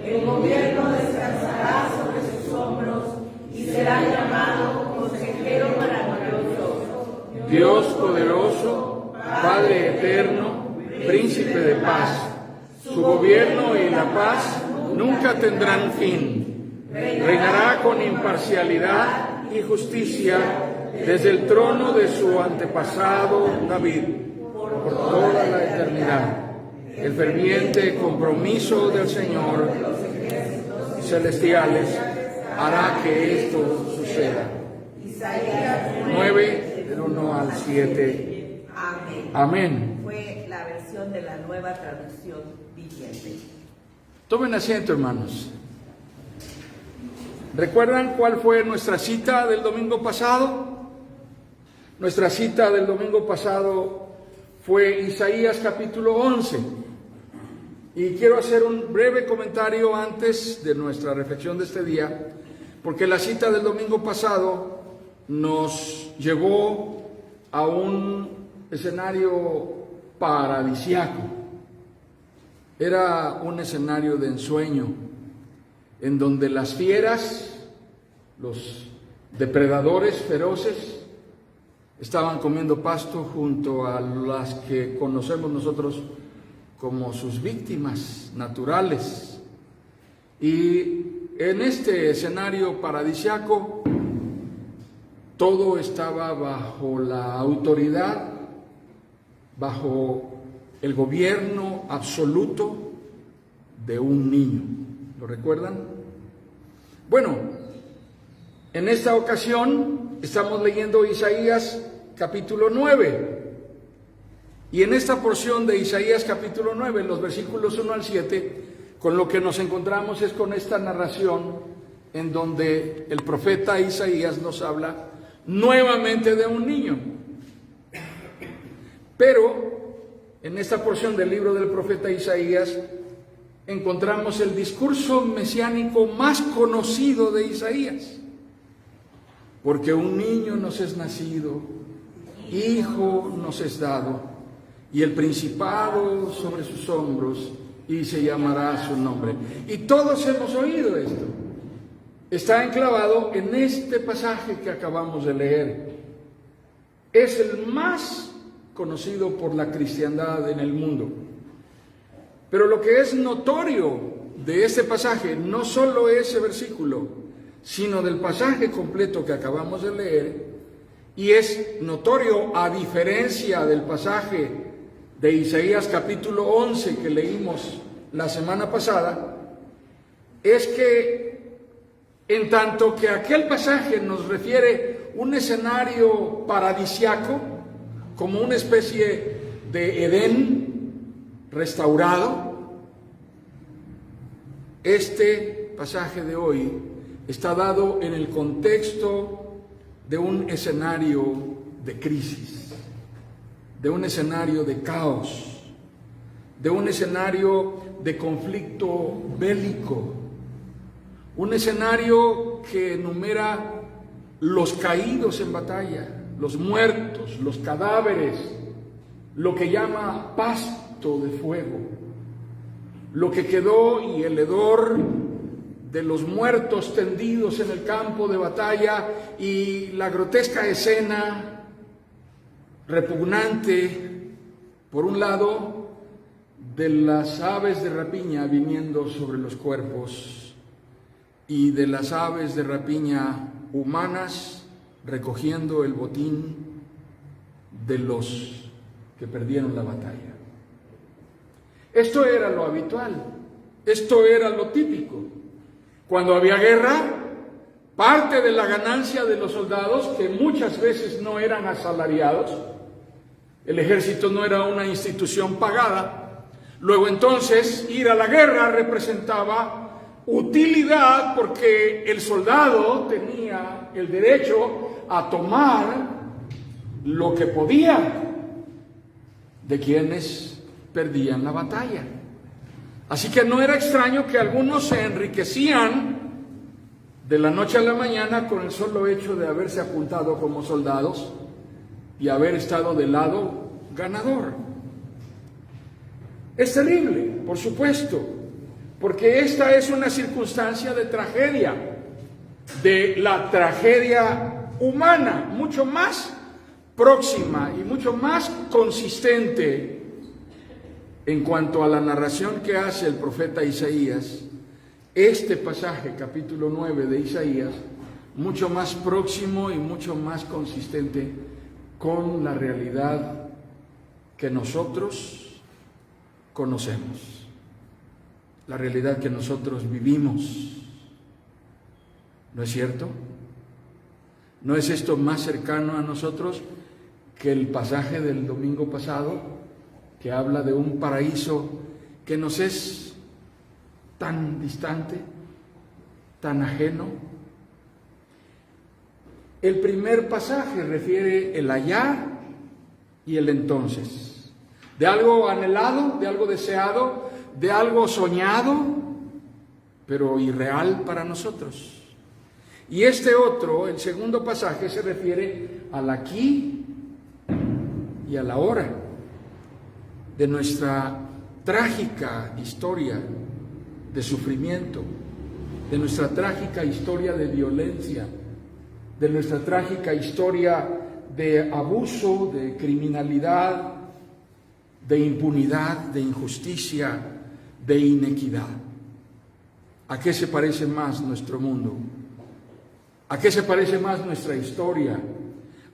El gobierno descansará sobre sus hombros y será llamado Consejero Maravilloso, Dios poderoso, Padre eterno, Príncipe de paz. Su gobierno y la paz nunca tendrán fin. Reinará con imparcialidad y justicia desde el trono de su antepasado David, por toda la eternidad. El ferviente compromiso del Señor celestiales hará que esto suceda. Isaías 9, del 1 al 7. Amén. Amén. Fue la versión de la Nueva Traducción Viviente. Tomen asiento, hermanos. ¿Recuerdan cuál fue nuestra cita del domingo pasado? Nuestra cita del domingo pasado fue Isaías capítulo 11. Y quiero hacer un breve comentario antes de nuestra reflexión de este día, porque la cita del domingo pasado nos llevó a un escenario paradisiaco. Era un escenario de ensueño, en donde las fieras, los depredadores feroces, estaban comiendo pasto junto a las que conocemos nosotros como sus víctimas naturales. Y en este escenario paradisiaco, todo estaba bajo la autoridad, bajo el gobierno absoluto de un niño. ¿Lo recuerdan? Bueno, en esta ocasión estamos leyendo Isaías capítulo 9. Y en esta porción de Isaías capítulo 9, los versículos 1 al 7, con lo que nos encontramos es con esta narración en donde el profeta Isaías nos habla nuevamente de un niño. Pero en esta porción del libro del profeta Isaías encontramos el discurso mesiánico más conocido de Isaías. Porque un niño nos es nacido, hijo nos es dado, y el principado sobre sus hombros, y se llamará su nombre. Y todos hemos oído esto. Está enclavado en este pasaje que acabamos de leer. Es el más conocido por la cristiandad en el mundo. Pero lo que es notorio de este pasaje, no solo ese versículo, sino del pasaje completo que acabamos de leer, y es notorio a diferencia del pasaje de Isaías capítulo 11 que leímos la semana pasada, es que en tanto que aquel pasaje nos refiere un escenario paradisiaco, como una especie de Edén restaurado, este pasaje de hoy está dado en el contexto de un escenario de crisis, de un escenario de caos, de un escenario de conflicto bélico, un escenario que enumera los caídos en batalla, los muertos, los cadáveres, lo que llama pasto de fuego, lo que quedó y el hedor de los muertos tendidos en el campo de batalla y la grotesca escena repugnante, por un lado, de las aves de rapiña viniendo sobre los cuerpos y de las aves de rapiña humanas recogiendo el botín de los que perdieron la batalla. Esto era lo habitual, esto era lo típico. Cuando había guerra, parte de la ganancia de los soldados, que muchas veces no eran asalariados, el ejército no era una institución pagada, luego entonces ir a la guerra representaba utilidad porque el soldado tenía el derecho a tomar lo que podía de quienes perdían la batalla. Así que no era extraño que algunos se enriquecían de la noche a la mañana con el solo hecho de haberse apuntado como soldados y haber estado del lado ganador. Es terrible, por supuesto, porque esta es una circunstancia de tragedia, de la tragedia humana, mucho más próxima y mucho más consistente en cuanto a la narración que hace el profeta Isaías. Este pasaje, capítulo 9 de Isaías, mucho más próximo y mucho más consistente con la realidad que nosotros conocemos, la realidad que nosotros vivimos. ¿No es cierto? ¿No es esto más cercano a nosotros que el pasaje del domingo pasado, que habla de un paraíso que nos es tan distante, tan ajeno? El primer pasaje refiere el allá y el entonces, de algo anhelado, de algo deseado, de algo soñado, pero irreal para nosotros. Y este otro, el segundo pasaje, se refiere al aquí y a la hora de nuestra trágica historia de sufrimiento, de nuestra trágica historia de violencia, de nuestra trágica historia de abuso, de criminalidad, de impunidad, de injusticia, de inequidad. ¿A qué se parece más nuestro mundo? ¿A qué se parece más nuestra historia?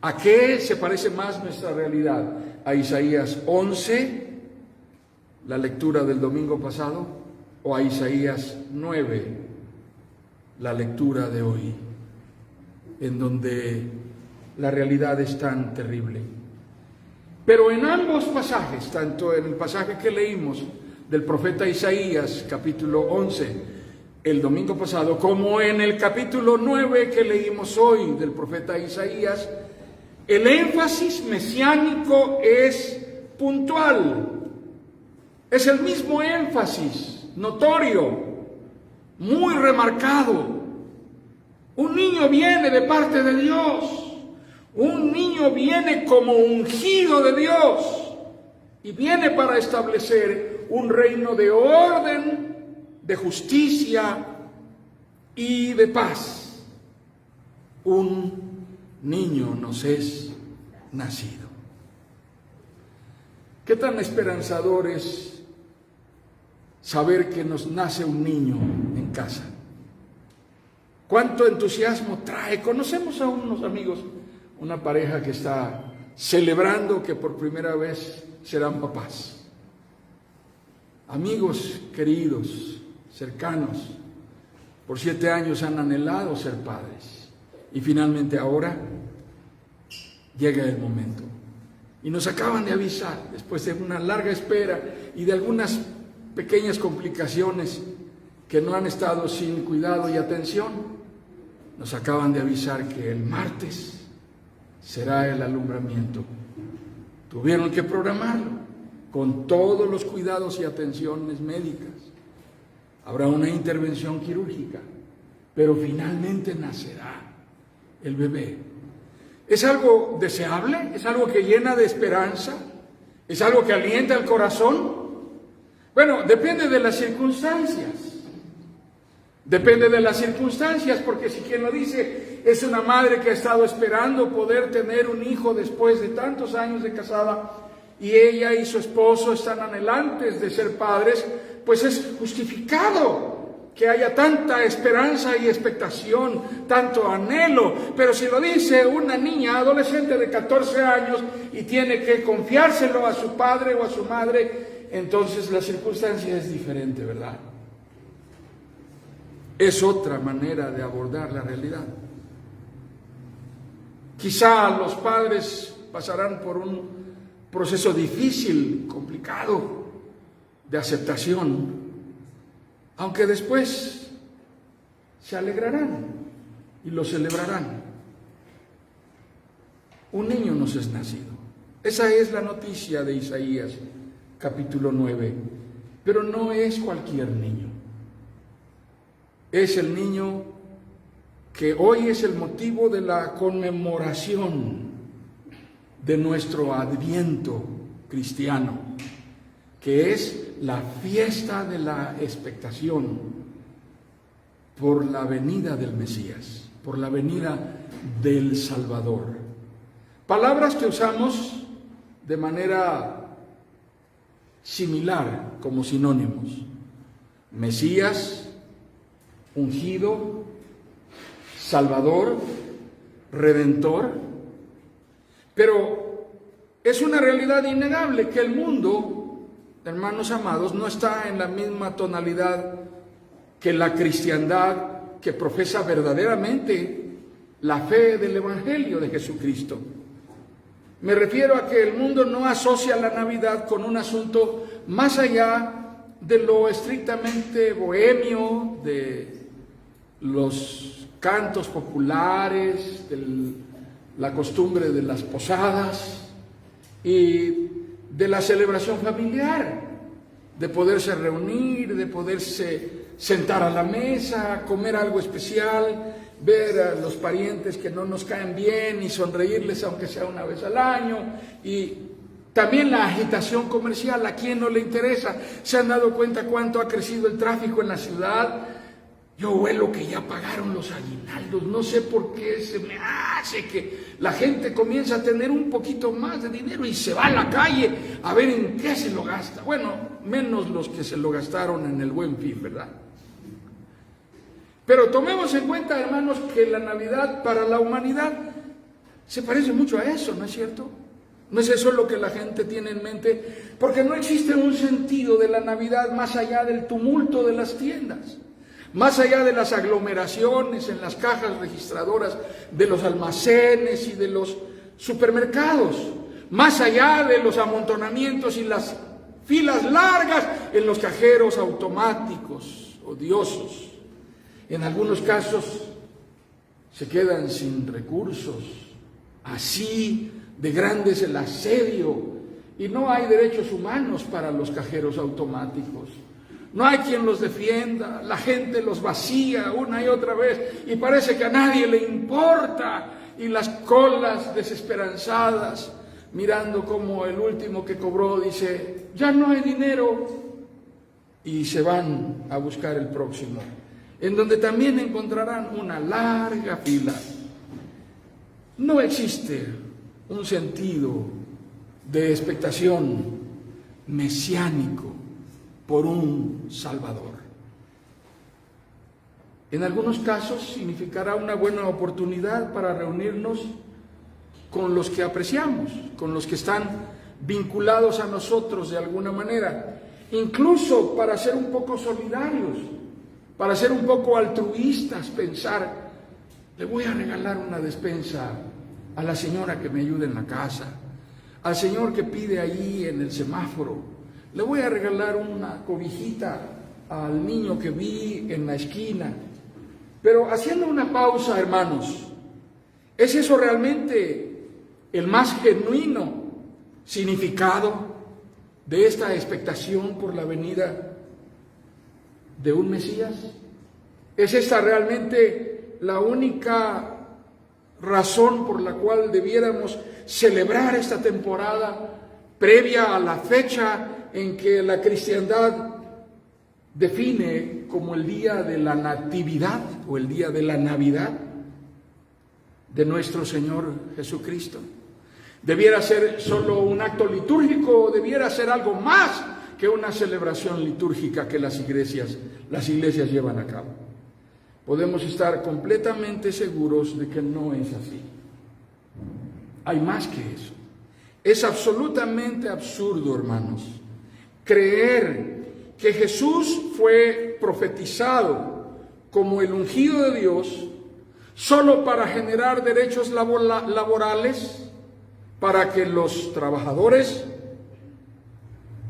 ¿A qué se parece más nuestra realidad? ¿A Isaías 11, la lectura del domingo pasado, o a Isaías 9, la lectura de hoy, en donde la realidad es tan terrible? Pero en ambos pasajes, tanto en el pasaje que leímos del profeta Isaías, capítulo 11, el domingo pasado, como en el capítulo 9 que leímos hoy del profeta Isaías, el énfasis mesiánico es puntual. Es el mismo énfasis, notorio, muy remarcado. Un niño viene de parte de Dios. Un niño viene como ungido de Dios y viene para establecer un reino de orden, de justicia y de paz. Un niño nos es nacido. ¿Qué tan esperanzador es saber que nos nace un niño en casa? ¿Cuánto entusiasmo trae? Conocemos a unos amigos, una pareja que está celebrando que por primera vez serán papás. Amigos queridos, cercanos, por 7 años han anhelado ser padres y finalmente ahora llega el momento. Y nos acaban de avisar, después de una larga espera y de algunas pequeñas complicaciones que no han estado sin cuidado y atención, nos acaban de avisar que el martes será el alumbramiento. Tuvieron que programarlo con todos los cuidados y atenciones médicas. Habrá una intervención quirúrgica, pero finalmente nacerá el bebé. ¿Es algo deseable? ¿Es algo que llena de esperanza? ¿Es algo que alienta el corazón? Bueno, depende de las circunstancias. Depende de las circunstancias, porque si quien lo dice es una madre que ha estado esperando poder tener un hijo después de tantos años de casada y ella y su esposo están anhelantes de ser padres, pues es justificado que haya tanta esperanza y expectación, tanto anhelo. Pero si lo dice una niña adolescente de 14 años y tiene que confiárselo a su padre o a su madre, entonces la circunstancia es diferente, ¿verdad? Es otra manera de abordar la realidad. Quizá los padres pasarán por un proceso difícil, complicado, de aceptación, aunque después se alegrarán y lo celebrarán. Un niño nos es nacido. Esa es la noticia de Isaías, capítulo 9. Pero no es cualquier niño. Es el niño que hoy es el motivo de la conmemoración de nuestro Adviento cristiano, que es la fiesta de la expectación por la venida del Mesías, por la venida del Salvador. Palabras que usamos de manera similar como sinónimos: Mesías, ungido, Salvador, Redentor. Pero es una realidad innegable que el mundo, hermanos amados, no está en la misma tonalidad que la cristiandad que profesa verdaderamente la fe del Evangelio de Jesucristo. Me refiero a que el mundo no asocia la Navidad con un asunto más allá de lo estrictamente bohemio, de los cantos populares, de la costumbre de las posadas y de la celebración familiar, de poderse reunir, de poderse sentar a la mesa, comer algo especial, ver a los parientes que no nos caen bien y sonreírles aunque sea una vez al año. Y también la agitación comercial, ¿a quién no le interesa? ¿Se han dado cuenta cuánto ha crecido el tráfico en la ciudad? Yo huelo que ya pagaron los aguinaldos, no sé por qué se me hace que la gente comienza a tener un poquito más de dinero y se va a la calle a ver en qué se lo gasta. Bueno, menos los que se lo gastaron en el Buen Fin, ¿verdad? Pero tomemos en cuenta, hermanos, que la Navidad para la humanidad se parece mucho a eso, ¿no es cierto? No es eso lo que la gente tiene en mente, porque no existe un sentido de la Navidad más allá del tumulto de las tiendas, más allá de las aglomeraciones en las cajas registradoras de los almacenes y de los supermercados, más allá de los amontonamientos y las filas largas en los cajeros automáticos odiosos. En algunos casos se quedan sin recursos, así de grande es el asedio, y no hay derechos humanos para los cajeros automáticos. No hay quien los defienda, la gente los vacía una y otra vez y parece que a nadie le importa, y las colas desesperanzadas mirando como el último que cobró dice, ya no hay dinero, y se van a buscar el próximo, en donde también encontrarán una larga fila. No existe un sentido de expectación mesiánico por un Salvador. En algunos casos significará una buena oportunidad para reunirnos con los que apreciamos, con los que están vinculados a nosotros de alguna manera, incluso para ser un poco solidarios, para ser un poco altruistas, pensar, le voy a regalar una despensa a la señora que me ayuda en la casa, al señor que pide ahí en el semáforo, le voy a regalar una cobijita al niño que vi en la esquina. Pero haciendo una pausa, hermanos, ¿es eso realmente el más genuino significado de esta expectación por la venida de un Mesías? ¿Es esta realmente la única razón por la cual debiéramos celebrar esta temporada previa a la fecha en que la cristiandad define como el día de la natividad o el día de la Navidad de nuestro Señor Jesucristo? ¿Debiera ser solo un acto litúrgico o debiera ser algo más que una celebración litúrgica que las iglesias llevan a cabo? Podemos estar completamente seguros de que no es así. Hay más que eso. Es absolutamente absurdo, hermanos, creer que Jesús fue profetizado como el ungido de Dios solo para generar derechos laborales, para que los trabajadores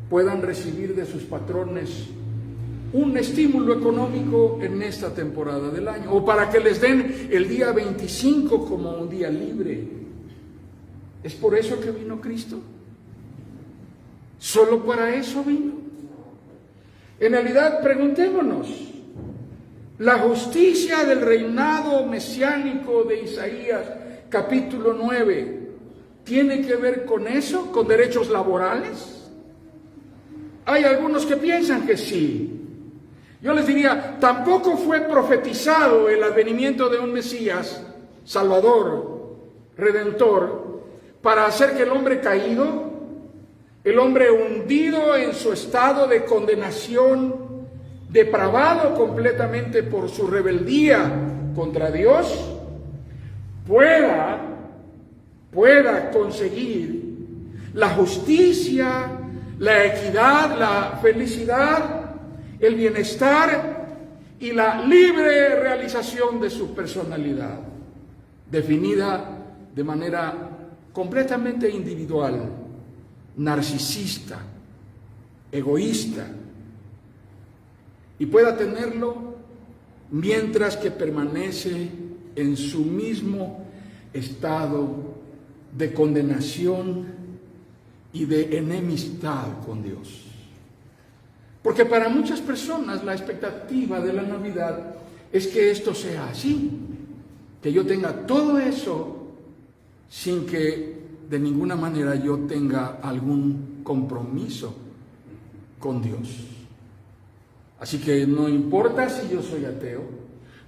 puedan recibir de sus patrones un estímulo económico en esta temporada del año, o para que les den el día 25 como un día libre. ¿Es por eso que vino Cristo? ¿Solo para eso vino? En realidad, preguntémonos, ¿la justicia del reinado mesiánico de Isaías, capítulo 9, tiene que ver con eso, con derechos laborales? Hay algunos que piensan que sí. Yo les diría, tampoco fue profetizado el advenimiento de un Mesías, Salvador, Redentor, para hacer que el hombre caído, el hombre hundido en su estado de condenación, depravado completamente por su rebeldía contra Dios, pueda conseguir la justicia, la equidad, la felicidad, el bienestar y la libre realización de su personalidad, definida de manera completamente individual, narcisista, egoísta, y pueda tenerlo mientras que permanece en su mismo estado de condenación y de enemistad con Dios. Porque para muchas personas la expectativa de la Navidad es que esto sea así, que yo tenga todo eso sin que de ninguna manera yo tenga algún compromiso con Dios. Así que no importa si yo soy ateo,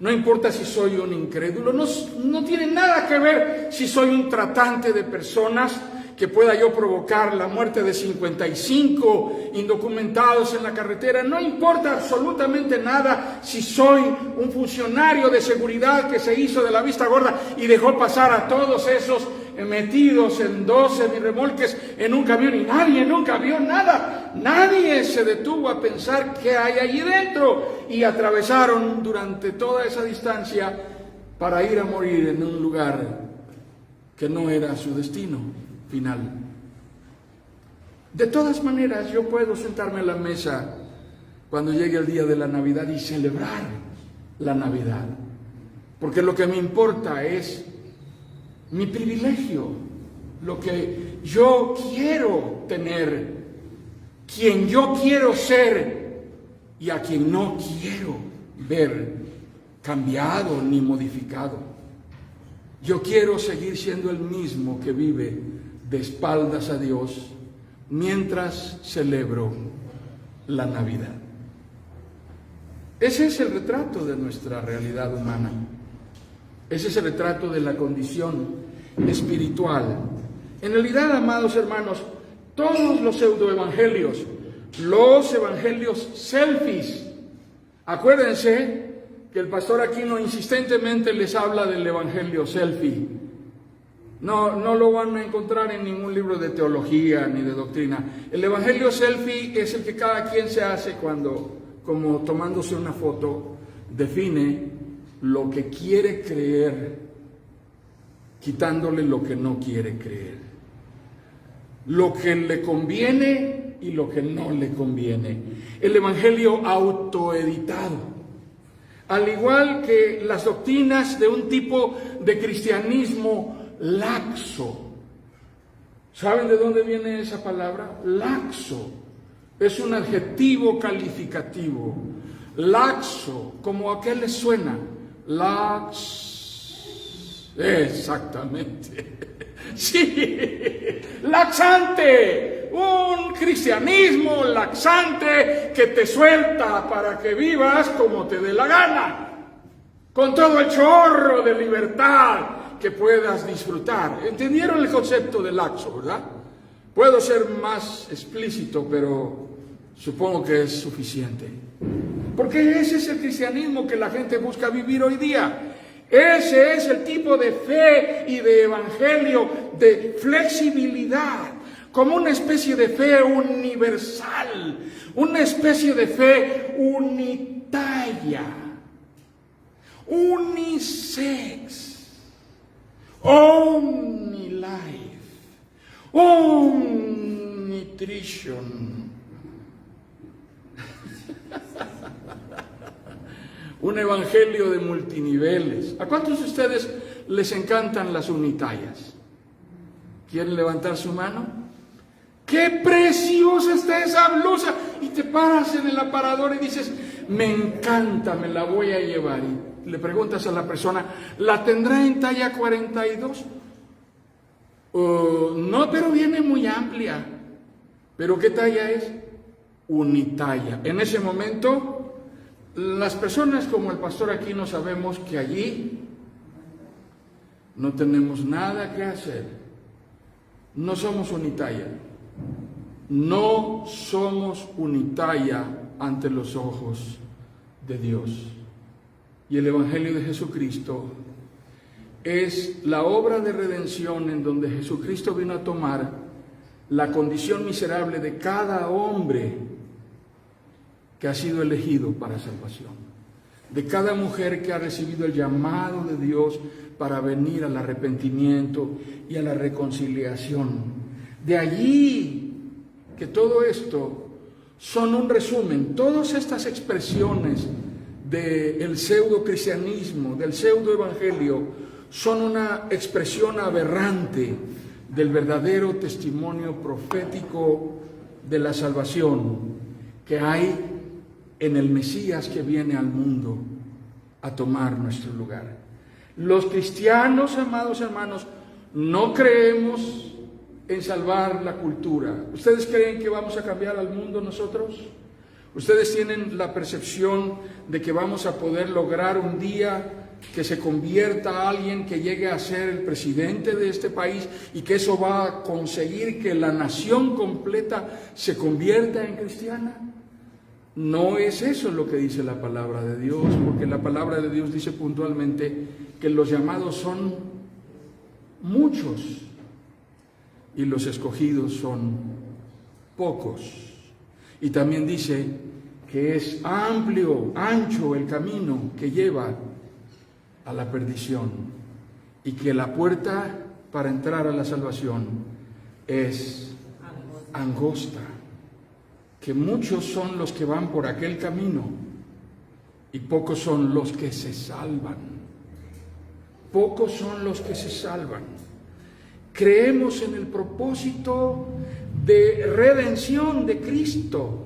no importa si soy un incrédulo, no tiene nada que ver si soy un tratante de personas, que pueda yo provocar la muerte de 55 indocumentados en la carretera. No importa absolutamente nada si soy un funcionario de seguridad que se hizo de la vista gorda y dejó pasar a todos esos metidos en 12 remolques en un camión y nadie nunca vio nada. Nadie se detuvo a pensar qué hay allí dentro y atravesaron durante toda esa distancia para ir a morir en un lugar que no era su destino final. De todas maneras, yo puedo sentarme a la mesa cuando llegue el día de la Navidad y celebrar la Navidad, porque lo que me importa es mi privilegio, lo que yo quiero tener, quien yo quiero ser y a quien no quiero ver cambiado ni modificado. Yo quiero seguir siendo el mismo que vive de espaldas a Dios mientras celebro la Navidad. Ese es el retrato de nuestra realidad humana. Ese es el retrato de la condición espiritual. En realidad, amados hermanos, todos los pseudoevangelios, los evangelios selfies, acuérdense que el pastor Aquino insistentemente les habla del evangelio selfie. No lo van a encontrar en ningún libro de teología ni de doctrina. El evangelio selfie es el que cada quien se hace cuando, como tomándose una foto, define lo que quiere creer, quitándole lo que no quiere creer, lo que le conviene y lo que no le conviene. El evangelio autoeditado. Al igual que las doctrinas de un tipo de cristianismo laxo. ¿Saben de dónde viene esa palabra? Laxo. Es un adjetivo calificativo. Laxo, ¿como a qué les suena? Lax. Exactamente. Sí, laxante. Un cristianismo laxante que te suelta para que vivas como te dé la gana, con todo el chorro de libertad que puedas disfrutar. ¿Entendieron el concepto de laxo, verdad? Puedo ser más explícito, pero supongo que es suficiente. Porque ese es el cristianismo que la gente busca vivir hoy día. Ese es el tipo de fe y de evangelio de flexibilidad, como una especie de fe universal, una especie de fe unitaria, unisex, omnilife, omnitrition. Un evangelio de multiniveles. ¿A cuántos de ustedes les encantan las unitallas? ¿Quieren levantar su mano? ¡Qué preciosa está esa blusa! Y te paras en el aparador y dices, me encanta, me la voy a llevar. Y le preguntas a la persona, ¿la tendrá en talla 42? No, pero viene muy amplia. ¿Pero qué talla es? unitaya. En ese momento, las personas como el pastor Aquino sabemos que allí no tenemos nada que hacer. No somos unitaya. No somos unitaya ante los ojos de Dios. Y el Evangelio de Jesucristo es la obra de redención en donde Jesucristo vino a tomar la condición miserable de cada hombre que ha sido elegido para salvación, de cada mujer que ha recibido el llamado de Dios para venir al arrepentimiento y a la reconciliación. De allí que todo esto son un resumen, todas estas expresiones del pseudo cristianismo, del pseudo evangelio, son una expresión aberrante del verdadero testimonio profético de la salvación que hay en el Mesías que viene al mundo a tomar nuestro lugar. Los cristianos, amados hermanos, no creemos en salvar la cultura. ¿Ustedes creen que vamos a cambiar al mundo nosotros? ¿Ustedes tienen la percepción de que vamos a poder lograr un día que se convierta a alguien que llegue a ser el presidente de este país y que eso va a conseguir que la nación completa se convierta en cristiana? No es eso lo que dice la palabra de Dios, porque la palabra de Dios dice puntualmente que los llamados son muchos y los escogidos son pocos. Y también dice que es amplio, ancho el camino que lleva a la perdición y que la puerta para entrar a la salvación es angosta, que muchos son los que van por aquel camino y pocos son los que se salvan. Pocos son los que se salvan. Creemos en el propósito de redención de Cristo.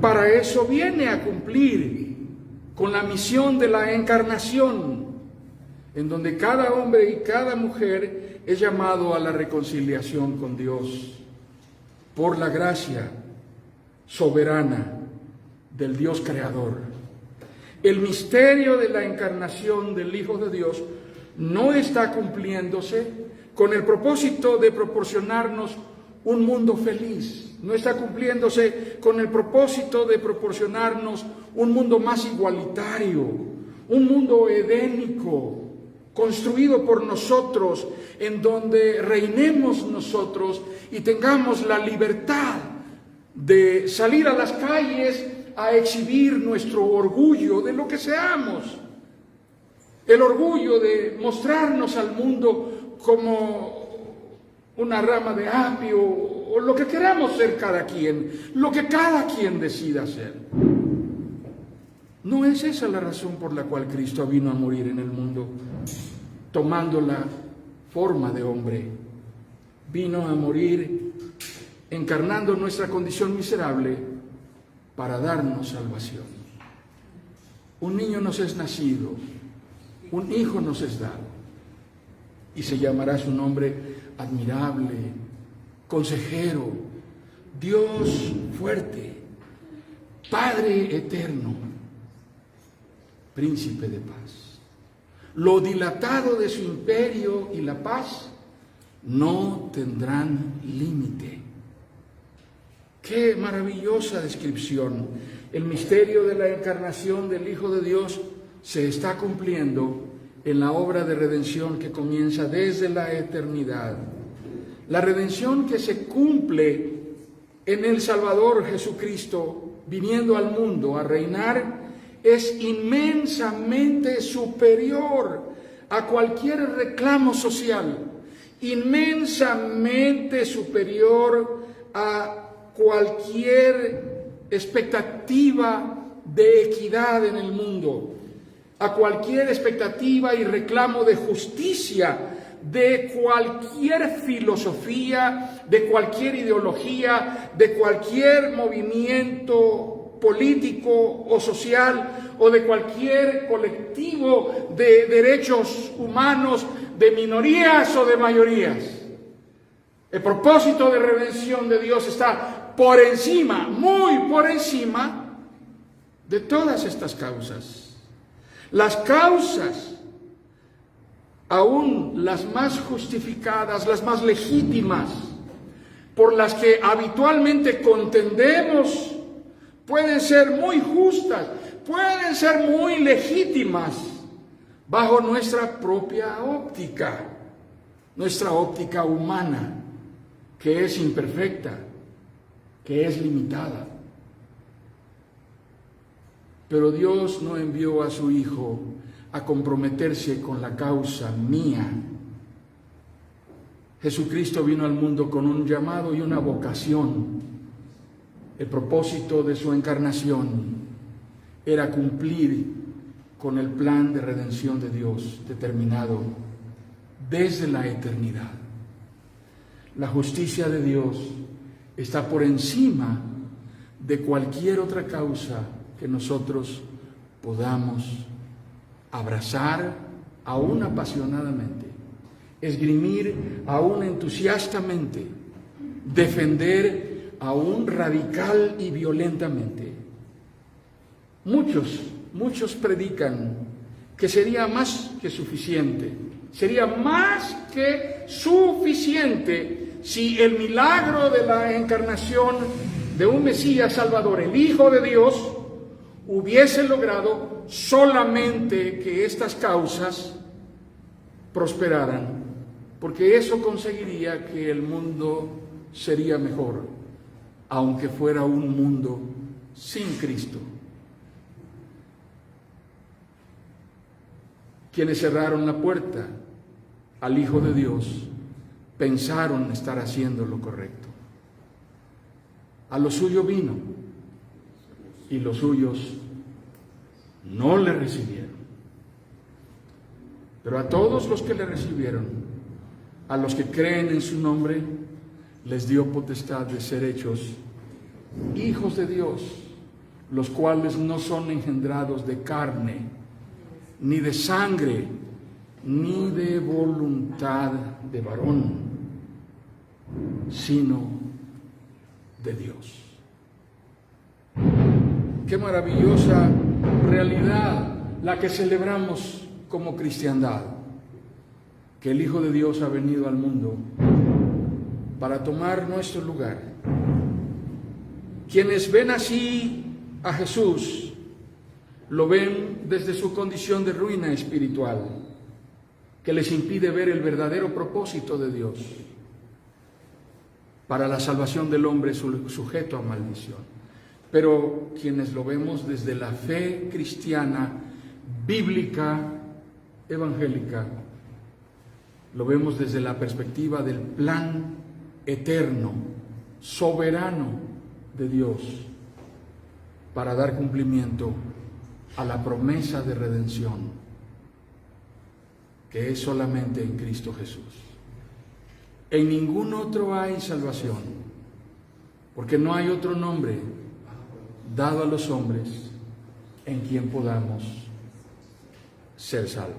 Para eso viene a cumplir con la misión de la encarnación, en donde cada hombre y cada mujer es llamado a la reconciliación con Dios por la gracia soberana del Dios creador. El misterio de la encarnación del Hijo de Dios no está cumpliéndose con el propósito de proporcionarnos un mundo feliz, no está cumpliéndose con el propósito de proporcionarnos un mundo más igualitario, un mundo edénico, construido por nosotros, en donde reinemos nosotros y tengamos la libertad de salir a las calles a exhibir nuestro orgullo de lo que seamos, el orgullo de mostrarnos al mundo como una rama de apio o lo que queramos ser cada quien, lo que cada quien decida ser. No es esa la razón por la cual Cristo vino a morir en el mundo, tomando la forma de hombre. Vino a morir encarnando nuestra condición miserable para darnos salvación. Un niño nos es nacido, un hijo nos es dado, y se llamará su nombre admirable, consejero, Dios fuerte, Padre eterno, príncipe de paz. Lo dilatado de su imperio y la paz no tendrán límite. Qué maravillosa descripción. El misterio de la encarnación del Hijo de Dios se está cumpliendo en la obra de redención que comienza desde la eternidad. La redención que se cumple en el Salvador Jesucristo, viniendo al mundo a reinar, es inmensamente superior a cualquier reclamo social, inmensamente superior a cualquier expectativa de equidad en el mundo, a cualquier expectativa y reclamo de justicia, de cualquier filosofía, de cualquier ideología, de cualquier movimiento político o social o de cualquier colectivo de derechos humanos, de minorías o de mayorías. El propósito de redención de Dios está por encima, muy por encima de todas estas causas. Las causas, aún las más justificadas, las más legítimas, por las que habitualmente contendemos, pueden ser muy justas, pueden ser muy legítimas bajo nuestra propia óptica, nuestra óptica humana, que es imperfecta, que es limitada. Pero Dios no envió a su Hijo a comprometerse con la causa mía. Jesucristo vino al mundo con un llamado y una vocación. El propósito de su encarnación era cumplir con el plan de redención de Dios determinado desde la eternidad. La justicia de Dios está por encima de cualquier otra causa que nosotros podamos abrazar aún apasionadamente, esgrimir aún entusiastamente, defender aún radical y violentamente. Muchos predican que sería más que suficiente, si el milagro de la encarnación de un Mesías Salvador, el Hijo de Dios, hubiese logrado solamente que estas causas prosperaran, porque eso conseguiría que el mundo sería mejor, aunque fuera un mundo sin Cristo. Quienes cerraron la puerta al Hijo de Dios pensaron estar haciendo lo correcto. A lo suyo vino y los suyos no le recibieron. Pero a todos los que le recibieron, a los que creen en su nombre, les dio potestad de ser hechos hijos de Dios, los cuales no son engendrados de carne, ni de sangre, ni de voluntad de varón, sino de Dios. Qué maravillosa realidad la que celebramos como cristiandad, que el Hijo de Dios ha venido al mundo para tomar nuestro lugar. Quienes ven así a Jesús, lo ven desde su condición de ruina espiritual, que les impide ver el verdadero propósito de Dios para la salvación del hombre sujeto a maldición. Pero quienes lo vemos desde la fe cristiana, bíblica, evangélica, lo vemos desde la perspectiva del plan eterno, soberano de Dios, para dar cumplimiento a la promesa de redención, que es solamente en Cristo Jesús. En ningún otro hay salvación, porque no hay otro nombre dado a los hombres en quien podamos ser salvos.